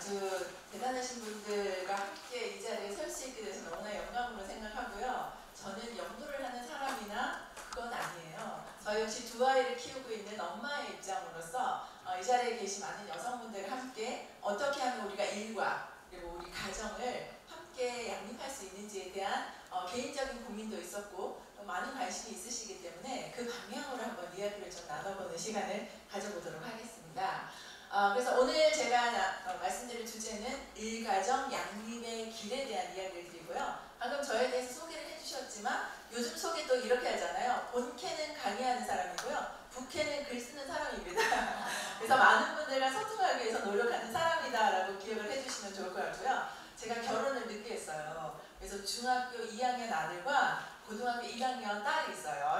아주 대단하신 분들과 함께 이 자리에 설 수 있게 돼서 너무나 영광으로 생각하고요. 저는 연구를 하는 사람이나 그건 아니에요. 저 역시 두 아이를 키우고 있는 엄마의 입장으로서 이 자리에 계신 많은 여성분들과 함께 어떻게 하면 우리가 일과 그리고 우리 가정을 함께 양립할 수 있는지에 대한 개인적인 고민도 있었고 또 많은 관심이 있으시기 때문에 그 방향으로 한번 이야기를 좀 나눠보는 시간을 가져보도록 하겠습니다. 그래서 오늘 제가 말씀드릴 주제는 일가정 양립의 길에 대한 이야기를 드리고요. 방금 저에 대해서 소개를 해주셨지만 요즘 소개 또 이렇게 하잖아요. 본캐는 강의하는 사람이고요. 부캐는 글 쓰는 사람입니다. 그래서 많은 분들과 소통하기 위해서 노력하는 사람이다라고 기억을 해주시면 좋을 것 같고요. 제가 결혼을 늦게 했어요. 그래서 중학교 2학년 아들과 고등학교 1학년 딸이 있어요.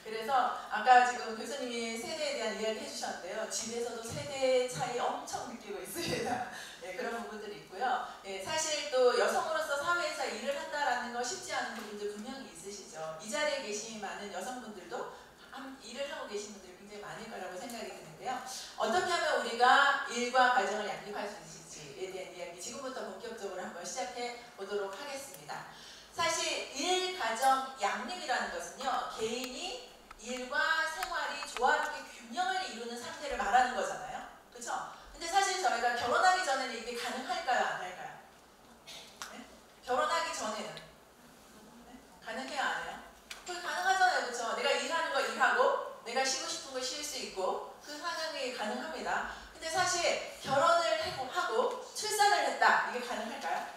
그래서 아까 지금 교수님이 세대에 대한 이야기 해주셨는데요. 집에서도 세대 차이 엄청 느끼고 있습니다. 네, 그런 부분들이 있고요. 네, 사실 또 여성으로서 사회에서 일을 한다라는 거 쉽지 않은 부분들 분명히 있으시죠. 이 자리에 계신 많은 여성분들도 일을 하고 계신 분들이 굉장히 많을 거라고 생각이 드는데요. 어떻게 하면 우리가 일과 가정을 양립할 수 있을지에 대한 이야기 지금부터 본격적으로 한번 시작해 보도록 하겠습니다. 사실 일, 가정, 양립이라는 것은요. 개인이 일과 생활이 조화롭게 균형을 이루는 상태를 말하는 거잖아요. 그렇죠? 근데 사실 저희가 결혼하기 전에는 이게 가능할까요? 안 할까요? 네? 결혼하기 전에는 네? 가능해요? 안 해요? 그게 가능하잖아요. 그렇죠? 내가 일하는 거 일하고 내가 쉬고 싶은 거 쉴 수 있고 그 상황이 가능합니다. 근데 사실 결혼을 하고 출산을 했다. 이게 가능할까요?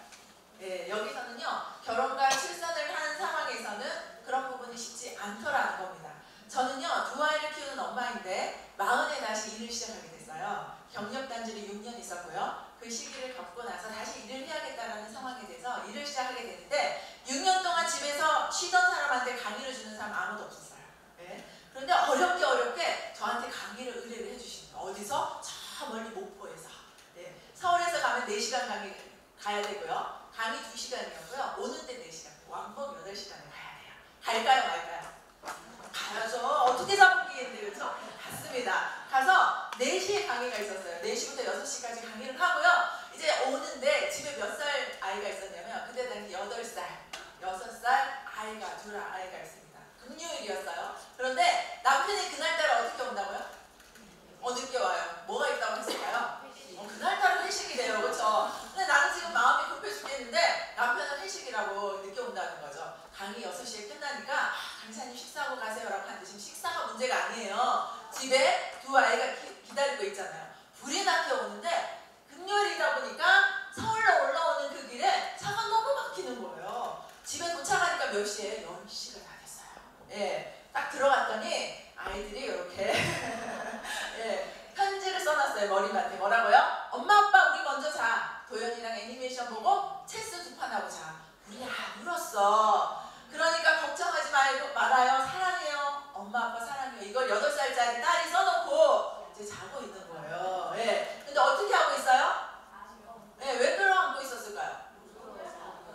네, 여기서는요. 결혼과 출산을 하는 상황에서는 그런 부분이 쉽지 않더라는 겁니다. 저는요. 두 아이를 키우는 엄마인데 40에 다시 일을 시작하게 됐어요. 경력단절이 6년 있었고요. 그 시기를 겪고 나서 다시 일을 해야겠다는 상황이 돼서 일을 시작하게 됐는데 6년 동안 집에서 쉬던 사람한테 강의를 주는 사람 아무도 없었어요. 네. 그런데 어렵게 저한테 강의를 의뢰를 해주시는 거예요. 어디서? 저 멀리 목포에서. 네. 서울에서 가면 4시간 강의 가야 되고요. 강의 2시간이었고요. 오는 데 4시간. 왕복 8시간을 가야 돼요. 갈까요 말까요? 가야죠. 어떻게 잡기겠는데 그렇죠? 갔습니다. 가서 4시에 강의가 있었어요. 4시부터 6시까지 강의를 하고요. 이제 오는데 집에 몇 살 아이가 있었냐면 그때 당시 8살, 6살 아이가 둘 아이가 있습니다. 금요일이었어요. 그런데 남편이 그날따라 어떻게 온다고요? 늦게 와요. 뭐가 있다고 했을까요? 그날따라 회식이래요. 그렇죠? 근데 나는 지금 마음이 급해 죽겠는데 남편은 회식이라고 늦게 온다는 거죠. 강의 6시에 끝나니까 강사님 식사하고 가세요라고 하는데 지금 식사가 문제가 아니에요. 집에 두 아이가 기다리고 있잖아요. 불이 나게 오는데 금요일이다 보니까 서울로 올라오는 그 길에 차가 너무 막히는 거예요. 집에 도착하니까 몇 시에? 10시가 다 됐어요. 예, 딱 들어갔더니 아이들이 이렇게 예, 편지를 써놨어요. 머리맡에. 뭐라고요? 엄마 아빠 우리 먼저 자. 도연이랑 애니메이션 보고 체스 2판 하고 자. 우리 안 울었어. 그러니까 걱정하지 말아요. 사랑해요. 엄마 아빠 사랑해요. 이걸 8살짜리 딸이 써놓고 이제 자고 있는 거예요. 예. 근데 어떻게 하고 있어요? 예, 왜 끌어안고 있었을까요?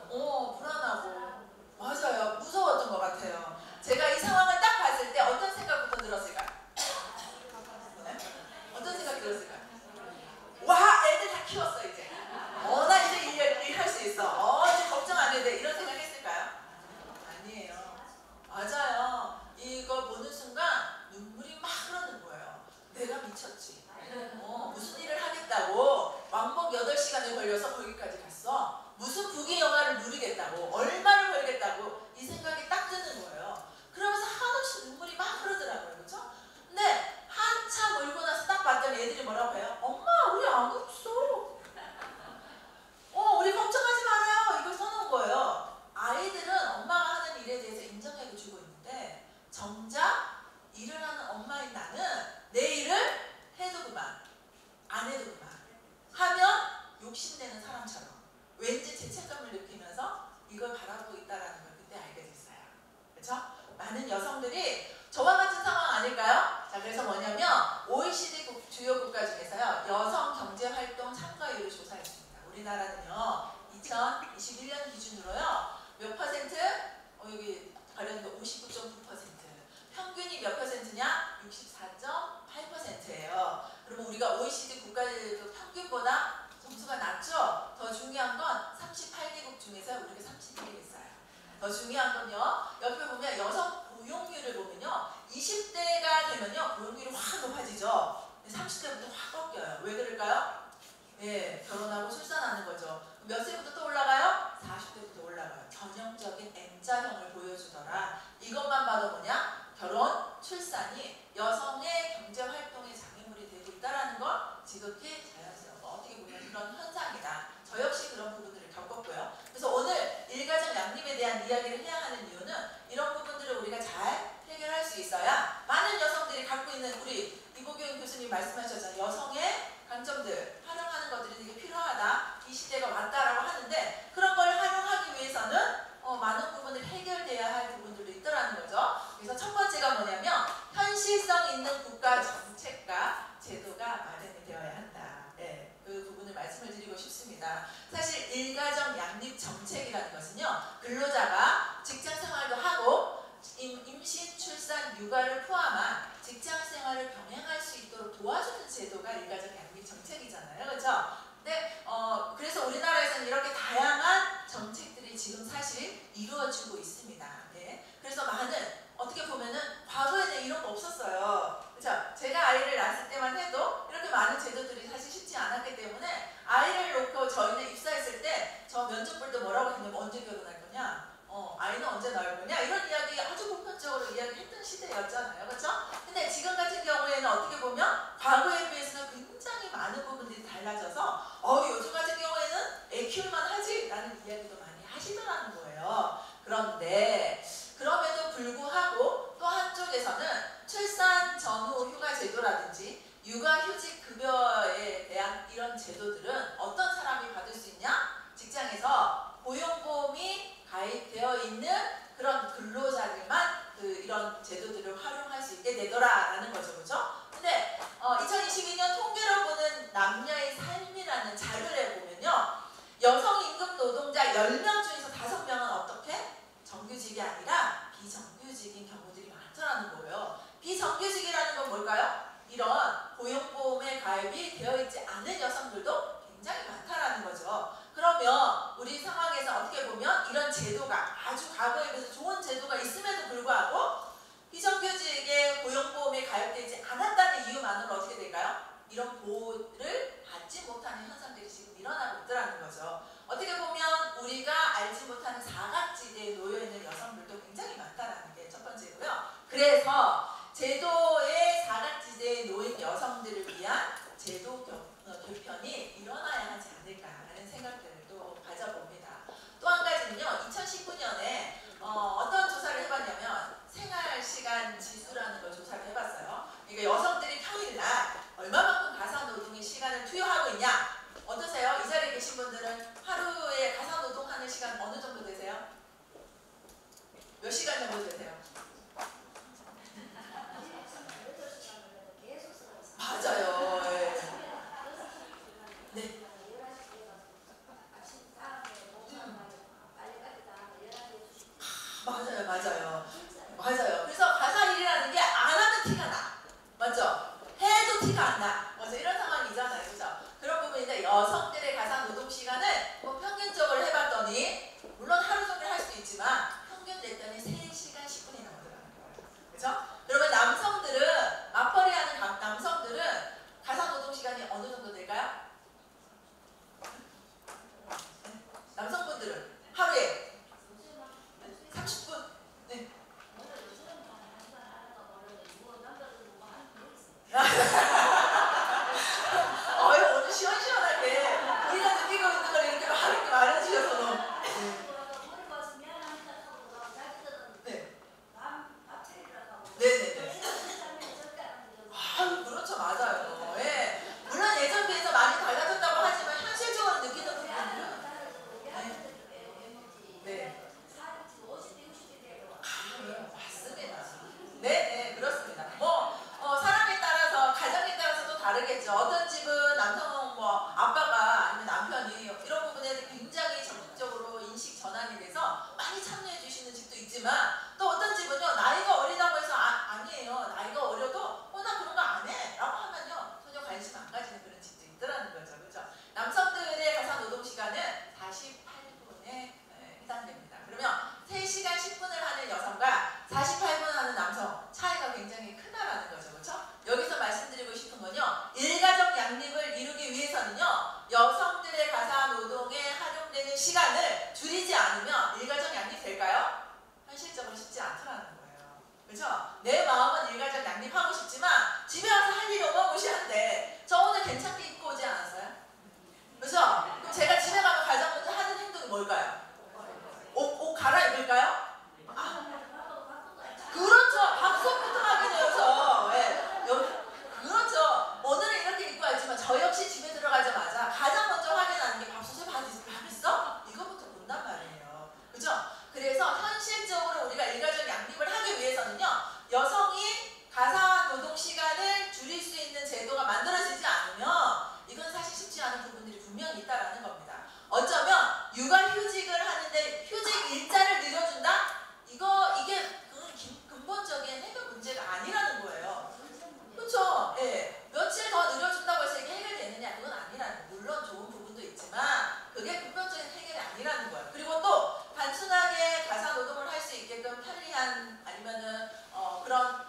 불안하고. 맞아요. 무서웠던 것 같아요. 제가 이 상황을 딱 봤을 때 어떤 생각부터 들었을까요? 네? 어떤 생각 들었을까요? 와, 애들 다 키웠어 이제. 나 이제 일할 수 있어. 이제 걱정 안 해도 돼. 이런 생각 했을까요? 아니에요. 맞아요. 이거 보는 순간 눈물이 막 흐르는 거예요. 내가 미쳤지. 무슨 일을 하겠다고 왕복 8시간을 걸려서 거기까지 갔어. 무슨 부귀 영화를 누리겠다고 얼마를 벌겠다고 이 생각이 딱 드는 거예요. 그러면서 한없이 눈물이 막 흐르더라고요. 그렇죠? 근데 한참 울고 나서 딱 봤더니 애들이 뭐라고 해요? 엄마 우리 안 울었어. 우리 걱정하지 말아요. 이걸 써놓은 거예요. 아이들은 엄마가 하는 일에 대해서 인정해도 주고 있는데 정작 일을 하는 엄마인 나는 내 일을 해도 그만 안 해도 그만 하면 욕심내는 사람처럼 왠지 죄책감을 느끼면서 이걸 바라보고 있다는 걸 그때 알게 됐어요. 그렇죠? 많은 여성들이 저와 같은 상황 아닐까요? 자, 그래서 뭐냐면 OECD 주요 국가 중에서요. 여성 경제활동 참가율을 조사했습니다. 우리나라는요. 2021년 기준으로요. 몇 퍼센트? 여기 관련도 59.9%. 평균이 몇 퍼센트냐? 64.8%예요. 그러면 우리가 OECD 국가들 평균보다 점수가 낮죠? 더 중요한 건 38개국 중에서 우리가 31위에 있어요. 더 중요한 건요. 옆에 보면 여성 고용률을 보면요. 20대가 되면요. 고용률이 확 높아지죠. 30대부터 확 꺾여요. 왜 그럴까요? 예, 결혼하고 출산하는 거죠. 몇 세부터 또 올라가요? 40대부터 올라가요. 전형적인 M자형을 보여주더라. 이것만 봐도 뭐냐? 결혼, 출산이 여성의 경제활동의 장애물이 되고 있다는 건 지극히 자연스럽고 어떻게 보면 그런 현상이다. 저 역시 그런 부분들을 겪었고요. 그래서 오늘 일가정 양립에 대한 이야기를 해야 하는 이유는 이런 부분들을 우리가 잘 해결할 수 있어야 많은 여성들이 갖고 있는 우리 이보경 교수님 말씀하셨잖아요. 여성의 강점들 활용하는 것들이 되게 필요하다. 이 시대가 왔다라고 하는데 그런 걸 활용하기 위해서는 많은 부분들이 해결돼야 할 부분들도 있더라는 거죠. 그래서 첫 번째가 뭐냐면 현실성 있는 국가 정책과 제도가 마련이 되어야 한다. 네, 그 부분을 말씀을 드리고 싶습니다. 사실 일가정 양립 정책이라는 것은요. 근로자가 직장 생활도 하고 임신, 출산, 육아를 포함한 직장 생활을 병행할 수 있도록 도와주는 제도가 일가정 양립 정책이잖아요. 그렇죠? 근데 그래서 우리나라에서는 이렇게 다양한 정책들이 지금 사실 이루어지고 있습니다. 네. 그래서 많은 어떻게 보면은 과거에는 이런 거 없었어요. 그렇죠? 제가 아이를 낳았을 때만 해도 이렇게 많은 제도들이 사실 쉽지 않았기 때문에 아이를 놓고 저희는 입사했을 때 저 면접 볼 때 뭐라고 했냐면 언제 결혼할 거냐? 아이는 언제 낳을 거냐? 이런 이야기 아주 보편적으로 이야기했던 시대였잖아요. 그렇죠? 근데 지금 같은 경우에는 어떻게 보면 과거에 비해서는 굉장히 많은 부분들이 달라져서 요즘 같은 경우에는 애 키울만 하지? 라는 이야기도 많이 하시더라는 거예요. 그런데 그럼에도 불구하고 또 한쪽에서는 출산 전후 휴가 제도라든지 육아휴직 급여에 대한 이런 제도들은 어떤 사람이 받을 수 있냐? 직장에서 고용보험이 가입되어 있는 그런 근로자들만 이런 제도들을 활용할 수 있게 되더라라는 거죠. 그죠? 근데 2022년 통계로 보는 남녀의 삶이라는 자료를 보면요. 여성 임금 노동자 10명 중에서 5명은 어떻게? 정규직이 아니라 비정규직인 경우들이 많더라는 거예요. 비정규직이라는 건 뭘까요? 이런 고용보험에 가입이 되어 있지 않은 여성들도 굉장히 많다라는 거죠. 그러면 우리 상황에서 어떻게 보면 이런 제도가 아주 과거에 비해서 좋은 제도가 있음에도 불구하고 비정규직의 고용보험에 가입되지 않았다는 이유만으로 어떻게 될까요? 이런 보호를 받지 못하는 현상들이 지금 일어나고 있더라는 거죠. 어떻게 보면 우리가 알지 못하는 사각지대에 놓여있는 여성들도 굉장히 많다는 게 첫 번째고요. 그래서 제도의 사각지대에 놓인 여성들을 위한 제도 개편이 일어나야 하지 않을까라는 생각들을 또 가져봅니다. 또 한 가지는요. 2019년에 어떤 조사를 해봤냐면 생활시간 지수라는 걸 조사를 해봤어요. 그러니까 여성들이 평일날 얼마만큼 가사노동의 시간을 투여하고 있냐. 어떠세요? 이 자리에 계신 분들은 하루에 가사노동하는 시간 어느 정도 되세요? 몇 시간 정도 되세요? 맞아요. 예. 괜찮게 입고 오지 않았어요? 그죠? 그럼 제가 집에 가면 가장 먼저 하는 행동이 뭘까요? 옷 갈아입을까요? 그렇죠. 밥솥부터 하게 되어서 그렇죠. 오늘은 이렇게 입고 왔지만 저 역시 집에 들어가자마자 가장 먼저 확인하는 게 밥솥에 밥 있어? 이거부터 본단 말이에요. 그죠? 그래서 현실적으로 우리가 일가족 양립을 하기 위해서는요, 여성이 가사노동 시간을 줄일 수 있는 제도가 만들어지지 않으면 이건 사실 쉽지 않은 부분들이 분명히 있다라는 겁니다. 어쩌면 육아휴직을 하는데 휴직 일자를 늘려준다? 이게 근본적인 해결 문제가 아니라는 거예요. 그렇죠? 예. 며칠 더 늘려준다고 해서 이게 해결되느냐? 그건 아니라는 거예요. 물론 좋은 부분도 있지만 그게 근본적인 해결이 아니라는 거예요. 그리고 또 단순하게 가사노동을 할 수 있게끔 편리한 아니면은 그런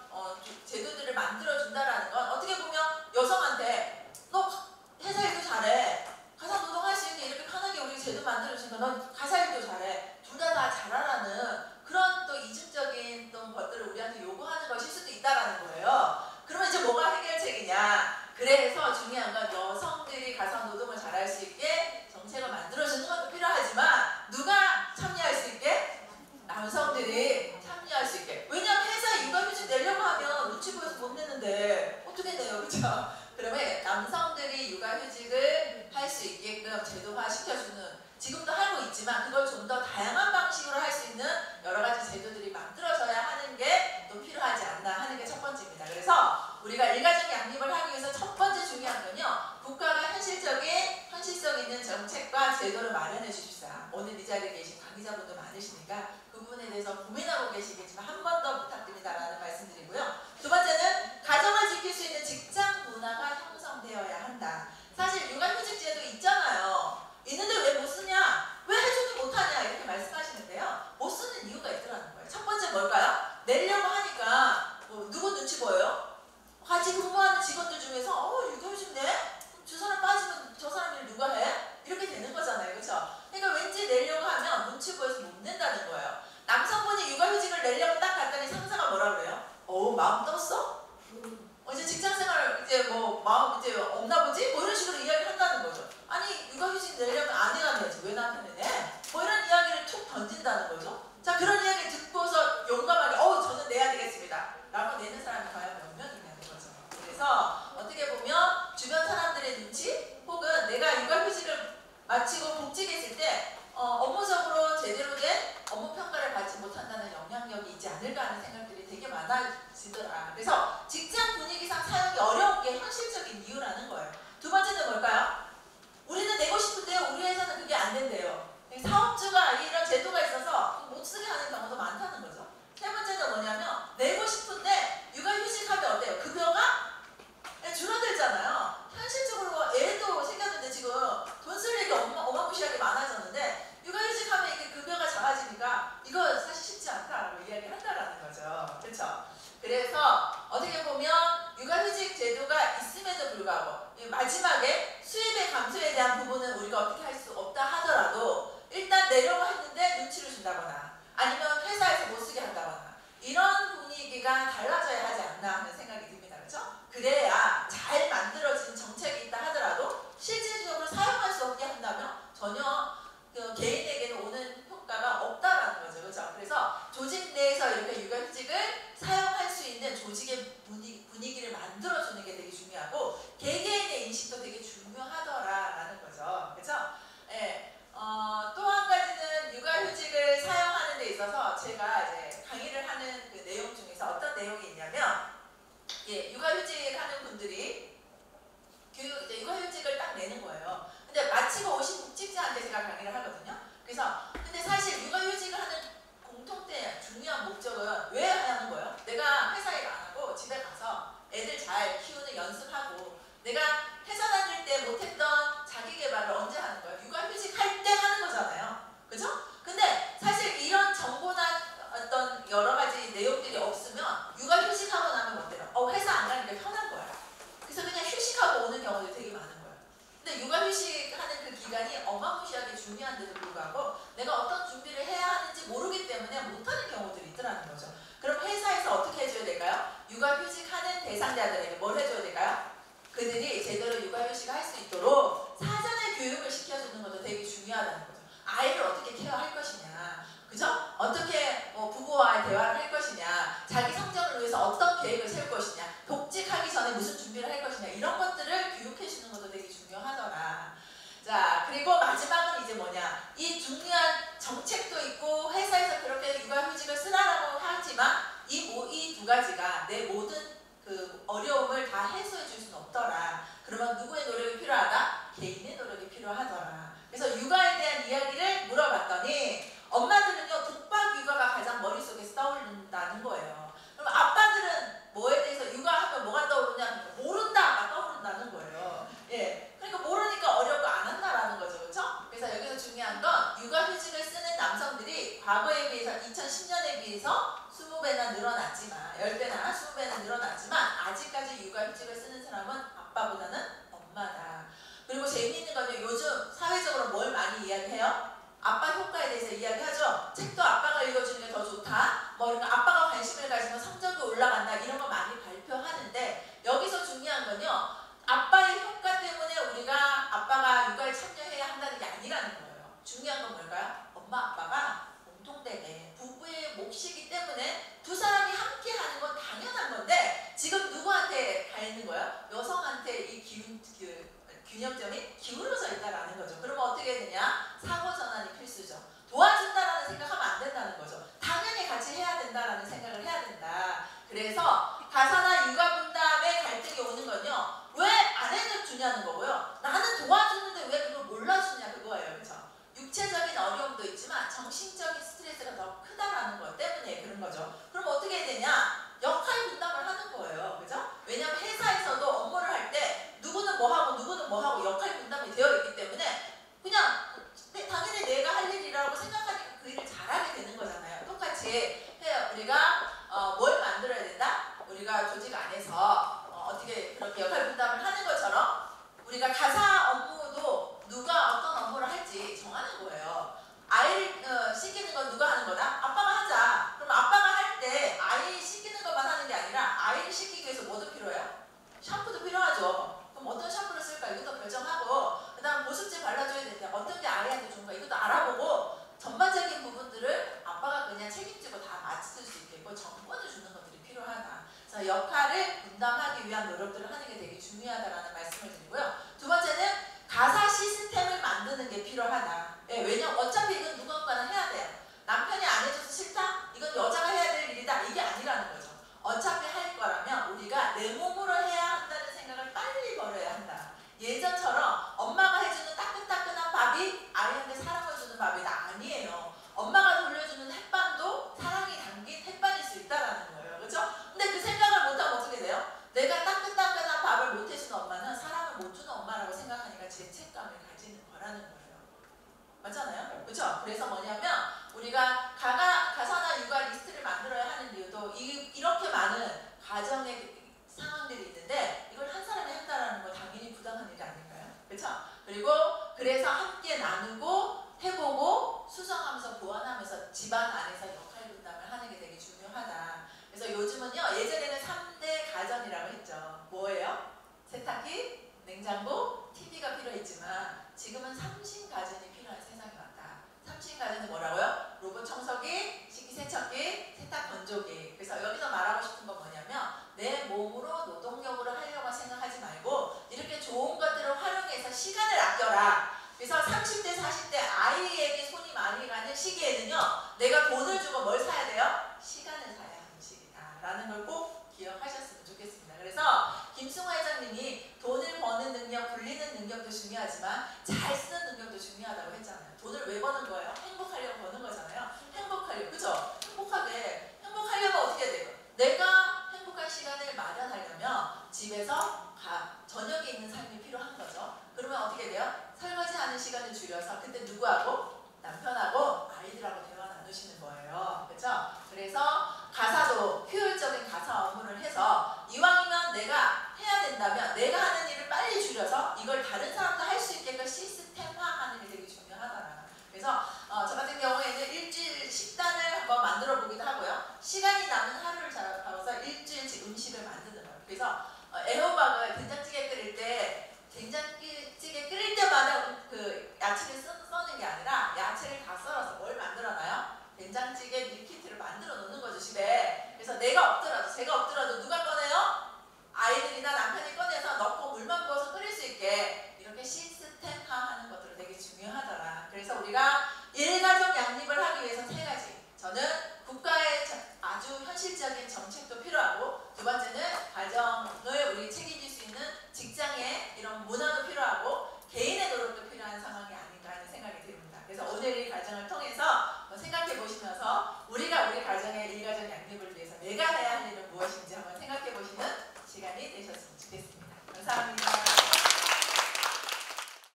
제도들을 만들어준다라는 건 어떻게 보면 여성한테 너 회사 일도 잘해. 가사노동 할 수 있게 이렇게 편하게 우리 제도 만들어주니까 넌 가사 일도 잘해. 둘 다 잘하라는 그런 또 이중적인 또 것들을 우리한테 요구하는 것일 수도 있다라는 거예요. 그러면 이제 뭐가 해결책이냐? 그래서 중요한 건 여성들이 가사노동을 잘할 수 있게 정책을 만들어주는 것도 필요하지만 누가 참여할 수 있게? 남성들이 참여할 수 있게. 왜냐하면 회사에 육아휴직 내려고 하면 눈치 보여서 못 내는데 어떻게 내요? 그렇죠? 그러면 남성들이 육아휴직을 할 수 있게끔 제도화 시켜주는, 지금도 하고 있지만 그걸 좀 더 다양한 방식으로 할 수 있는 여러 가지 제도들이 만들어져야 하는 게 또 필요하지 않나 하는 게 첫 번째입니다. 그래서 우리가 일가족 양립을 하기 위해서 첫 번째 중요한 건요, 국가가 현실성 있는 정책과 제도를 마련해 주십사. 오늘 이 자리에 계신 강의자분들 많으시니까 그 부분에 대해서 고민하고 계시겠지만 한 번 더 부탁드립니다라는 말씀드리고요. 두 번째는 가정을 지킬 수 있는 직장 문화가 형성되어야 한다. 사실 육아휴직 제도 있잖아요. 있는데 왜 못 쓰냐? 왜 해주지 못하냐? 이렇게 말씀하시는데요. 못 쓰는 이유가 있더라는 거예요. 첫 번째 뭘까요? 내려고 하니까 누구 눈치 보여요? 같이 근무하는 직원들 중에서 육아휴직 내? 저 사람 빠지면 저 사람 일 누가 해? 이렇게 되는 거잖아요. 그렇죠? 그러니까 왠지 내려고 하면 눈치 보여서 못 낸다는 거예요. 남성분이 육아휴직을 내려고 딱 갔더니 상사가 뭐라 그래요? 마음 떴어? 이제 직장생활 이제 마음 이제 없나 보지? 뭐 이런 식으로 이야기를 한다는 거죠. 아니 육아휴직 내려면 아내가 내야지 왜 나한테 내네? 뭐 이런 이야기를 툭 던진다는 거죠. 자, 그런 이야기 듣고서 용감하게 저는 내야 되겠습니다 라고 내는 사람이 과연 몇 명이냐는 거죠. 그래서 어떻게 보면 주변 사람들의 눈치 혹은 내가 육아휴직을 마치고 복직에 있을 때 업무적으로 제대로 된 업무 평가를 받지 못한다는 영향력이 있지 않을까 하는 생각들이 되게 많아지더라. 그래서 직장 분위기상 사용이 어려운 게 현실적인 이유라는 거예요. 두 번째는 뭘까요? 우리는 내고 싶은데요, 우리 회사는 그게 안 된대요. 사업주가 이런 제도가 있어서 못 쓰게 하는 경우도 많다는 거죠. 세 번째는 뭐냐면 내고 싶은데 육아휴직하면 어때요? 급여가 줄어들잖아요. 현실적으로 애도 생겼는데 지금 돈 쓸 일이 어마무시하게 많아졌는데 육아휴직하면 이게 급여가 작아지니까 이거 사실 쉽지 않다라고 이야기를 한다라는 거죠. 그렇죠? 그래서 어떻게 보면 육아휴직 제도가 있음에도 불구하고 마지막에 수입의 감소에 대한 부분은 우리가 어떻게 할 수 없다 하더라도 일단 내려고 했는데 눈치를 준다거나 아니면 회사에서 못 쓰게 한다거나 이런 분위기가 달라져야 하지 않나 하는 생각이 듭니다. 그렇죠? 그래야 잘 만들어진 정책이 있다 하더라도 실질적으로 사용할 수 없게 한다면 전혀 개인에게는 오는 효과가 없다라는 거죠. 그렇죠? 그래서 조직 내에서 이렇게 육아휴직을 사용할 수 있는 조직의 분위기를 만들어주는 게 되게 중요하고 개개인의 인식도 되게 중요하더라라는 거죠. 그렇죠? 예. 또 한 가지는 육아휴직을 사용하는 데 있어서 제가 이제 강의를 하는 그 내용 중에서 어떤 내용이 있냐면, 육아휴직 하는 분들이 이제 육아휴직을 딱 내는 거예요. 근데 마치고 오신 복직자한테 제가 강의를 하거든요. 그래서 근데 사실 육아휴직을 하는 공통된 중요한 목적은 왜 하는 거예요? 내가 회사 일 안 하고 집에 가서 애들 잘 키우는 연습하고 내가 회사 다닐 때 못했던 자기 개발을 언제 하는 거예요? 육아휴직 할 때 하는 거잖아요. 그죠? 근데 사실 이런 정보나 어떤 여러 가지 내용들이 없으면 육아휴직하고 나면 어때요? 회사 안 가는 게 편한 거야. 그래서 그냥 휴식하고 오는 경우도 되게 많은 거예요. 근데 육아휴식하는 그 기간이 어마무시하게 중요한데도 불구하고 내가 어떤 준비를 해야 하는지 모르기 때문에 못하는 경우들이 있더라는 거죠. 그럼 회사에서 어떻게 해줘야 될까요? 육아휴직하는 대상자들에게 뭘 해줘야 될까요? 그들이 제대로 육아휴식을 할 수 있도록 사전에 교육을 시켜주는 것도 되게 중요하다는 거죠. 아이를 어떻게 케어할 것이냐, 그죠? 어떻게 부부와의 대화를 할 것이냐, 자기 성장을 위해서 어떤 계획을 세울 것이냐, 복직하기 전에 무슨 준비를 할 것이냐, 이런 것들을 교육해주는 것도 되게 중요하더라. 자, 그리고 마지막은 이제 뭐냐, 이 중요한 정책도 있고 회사에서 그렇게 육아휴직을 쓰라라고 하지만 이 두 가지가 내 모든 그 어려움을 다 해소해 줄 수는 없더라. 그러면 누구의 노력이 필요하다? 개인의 노력이 필요하더라. 그래서 육아에 대한 이야기를 물어봤더니 엄마들은요, 독박 육아가 가장 머릿속에 떠오른다는 거예요. 그럼 아빠들은 뭐에 대해서 육아하면 뭐가 떠오르냐? 모른다가 떠오른다는 거예요. 예, 그러니까 모르니까 어렵고 안 한다라는 거죠, 그렇죠? 그래서 여기서 중요한 건 육아휴직을 쓰는 남성들이 과거에 비해서 2010년에 비해서 20배나 늘어났지만 10배나 20배나 늘어났지만 아직까지 육아휴직을 쓰는 사람은 아빠보다는 엄마다. 그리고 재미있는 건요, 요즘 사회적으로 뭘 많이 이야기해요? 아빠 효과에 대해서 이야기하죠. 책도 아빠가 읽어주는 게 더 좋다. 그러니까 아빠가 관심을 가지면 성적이 올라간다. 이런 거 많이 발표하는데 여기서 중요한 건요, 아빠의 효과 때문에 우리가 아빠가 육아에 참여해야 한다는 게 아니라는 거예요. 중요한 건 뭘까요? 엄마 아빠가 공통되게 부부의 몫이기 때문에 두 사람이 함께 하는 건 당연한 건데 지금 누구한테 가 있는 거예요? 여성한테 이 균형점이 기울어져 있다라는 거죠. 그러면 어떻게 되냐? 상호 전환이 필수죠. 도와준다라는 생각하면 안 된다는 거죠. 당연히 같이 해야 된다라는 생각을 해야 된다. 그래서 가사나 육아 분담의 갈등이 오는 건요, 왜 안 해주냐는 거고요. 나는 도와주는데 왜 그걸 몰라주냐 그거예요. 그렇죠? 육체적인 어려움도 있지만 정신적인 스트레스가 더 크다라는 것 때문에 그런 거죠. 그럼 어떻게 해야 되냐? 역할 분담을 하는 거예요. 그죠? 왜냐하면 회사에서도 업무를 할 때 누구는 뭐 하고 누구는 뭐 하고 역할 분담이 되어 있기 때문에 그냥 당연히 내가 할 일이라고 생각하니까 그 일을 잘하게 되는 거잖아요. 똑같이 해요. 우리가 뭘 만들어야 된다? 우리가 조직 안에서 어떻게 그렇게 역할 분담을 하는 것처럼 우리가 가사 업무도 누가 어떤 업무를 할지 정하는 거예요. 아이를 씻기는 건 누가 하는 거다? 아빠가 하자. 그럼 아빠가 할 때 아이 씻기는 것만 하는 게 아니라 아이를 씻기기 위해서 뭐도 필요해요? 샴푸도 필요하죠. 그럼 어떤 샴푸를 쓸까? 이것도 결정하고, 그 다음 보습제 발라줘야 되는데 어떤 게 아이한테 좋은가? 이것도 알아보고 전반적인 부분들을 아빠가 그냥 책임지고 다 맞출 수 있겠고 정보를 주는 것들이 필요하다. 그래서 역할을 분담하기 위한 노력들을 하는 게 되게 중요하다라는 말씀을 드리고요. 두 번째는 가사 시스템을 만드는 게 필요하다. 예, 왜냐면 어차피 이건 누군가는 해야 돼요. 남편이 안 해줘서 싫다? 이건 여자가 해야 될 일이다. 이게 아니라는 거죠. 어차피 할 거라면 우리가 내 몸으로 해야 한다는 생각을 빨리 버려야 한다. 예전처럼 엄마가 해주는 따끈따끈한 밥이 아이한테 사랑을 주는 밥이다. 아니에요. 엄마가 돌려주는 햇반도 사랑이 담긴 햇반일 수 있다라는 거예요. 그렇죠? 근데 그 생각을 못하면 어떻게 돼요? 내가 따끈따끈한 밥을 못 해주는 엄마는 사랑을 못 주는 엄마라고 생각하니까 죄책감을 가지는 거라는 거예요. 맞잖아요? 그렇죠? 그래서 뭐냐면 우리가 가사나 육아 리스트를 만들어야 하는 이유도 이렇게 많은 가정의 상황들이 있는데 이걸 한 사람이 한다는 건 당연히 부당한 일이 아닐까요? 그렇죠? 그리고 그래서 함께 나누고 해보고 수정하면서 보완하면서 집안 안에서 역할 분담을 하는 게 되게 중요하다. 그래서 요즘은요, 예전에는 3대 가전이라고 했죠. 뭐예요? 세탁기, 냉장고, TV가 필요했지만 지금은 3신 가전이 필요한 세상이 왔다. 3신 가전은 뭐라고요? 로봇 청소기, 식기세척기, 세탁 건조기. 그래서 여기서 말하고 싶은 건 뭐냐면 내 몸으로 노동력으로 하려고 생각하지 말고 이렇게 좋은 것들을 활용해서 시간을 아껴라. 그래서 30대, 40대 아이에게 손이 많이 가는 시기에는요, 내가 돈을 주고 뭘 사야 돼요? 시간을 사야 하는 시기다 라는 걸 꼭 기억하셨으면 좋겠습니다. 그래서 김승호 회장님이 돈을 버는 능력, 굴리는 능력도 중요하지만 잘 쓰는 능력도 중요하다고 했잖아요. 돈을 왜 버는 거예요? 행복하려고 버는 거잖아요. 행복하려고, 그죠? 행복하려면 어떻게 해야 돼요? 내가 행복한 시간을 마련하려면 집에서 저녁에 있는 삶이 필요한 거죠. 그러면 어떻게 돼요? 설거지하는 시간을 줄여서 그때 누구하고? 남편하고 아이들하고 대화 나누시는 거예요. 그렇죠? 그래서 가사도 효율적인 가사 업무를 해서 이왕이면 내가 해야 된다면 내가 하는 일을 빨리 줄여서 이걸 다른 사람도 할 수 있게끔 시스템화하는 게 되게 중요하더라. 그래서 저 같은 경우에는 일주일 식단을 한번 만들어 보기도 하고요. 시간이 남은 하루를 잡아서 일주일치 음식을 만드는 거예요. 그래서 애호박을 된장찌개 끓일 집에 된장찌개 끓일 때마다 그 야채를 써는 게 아니라 야채를 다 썰어서 뭘 만들어놔요? 된장찌개 밀키트를 만들어 놓는 거죠, 집에. 그래서 내가 없더라도, 제가 없더라도 누가 꺼내요? 아이들이나 남편이 꺼내서 넣고 물만 부어서 끓일 수 있게 이렇게 시스템화하는 것들은 되게 중요하더라. 그래서 우리가 일가족 양립을 하기 위해서 세 가지. 저는 국가의 아주 현실적인 정책도 필요하고, 두 번째는